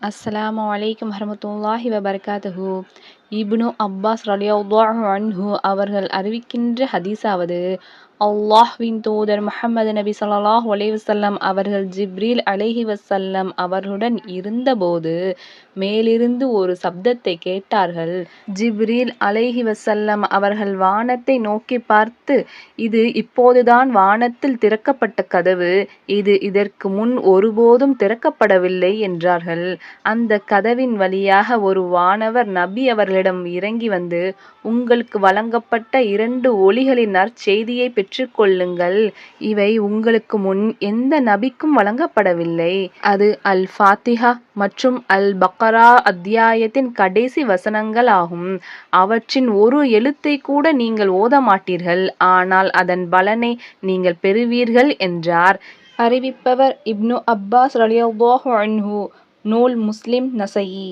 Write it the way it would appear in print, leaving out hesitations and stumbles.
அஸ்ஸலாமு அலைக்கும் வரஹ்மத்துல்லாஹி வபரகாத்துஹு. இப்னு அப்பாஸ் ரலியல்லாஹு அன்ஹு அவர்கள் அறிவிக்கின்ற ஹதீஸாவது, அல்லாஹ்வின் தூதர் முஹம்மது நபி ஸல்லல்லாஹு அலைஹி வஸல்லம் அவர்கள் ஜிப்ரீல் அலைஹி வஸல்லம் அவர்களுடன் இருந்தபோது மேலிருந்து ஒரு சப்தத்தை கேட்டார்கள். ஜிப்ரீல் அலைஹி வஸல்லம் அவர்கள் வானத்தை நோக்கி பார்த்து, இது இப்போதுதான் வானத்தில் திறக்கப்பட்ட கதவு, இது இதற்கு முன் ஒருபோதும் திறக்கப்படவில்லை என்றார்கள். அந்த கதவின் வழியாக ஒரு வானவர் நபி அவர்களிடம் இறங்கி வந்து, உங்களுக்கு வழங்கப்பட்ட 2 ஒலிகளின் நற்செய்தியை பெற்றுக்கொள்ளுங்கள். இவை உங்களுக்கு முன் எந்த நபிக்கும் வழங்கப்படவில்லை. அது அல் ஃபாத்திஹா மற்றும் அல் பக்ரா அத்தியாயத்தின் கடைசி வசனங்கள் ஆகும். அவற்றின் ஒரு எழுத்தை கூட நீங்கள் ஓத மாட்டீர்கள், ஆனால் அதன் பலனை நீங்கள் பெறுவீர்கள் என்றார். அறிவிப்பவர் இப்னு அப்பாஸ் ரலியல்லாஹு அன்ஹு. நூல் முஸ்லிம், நஸஈ.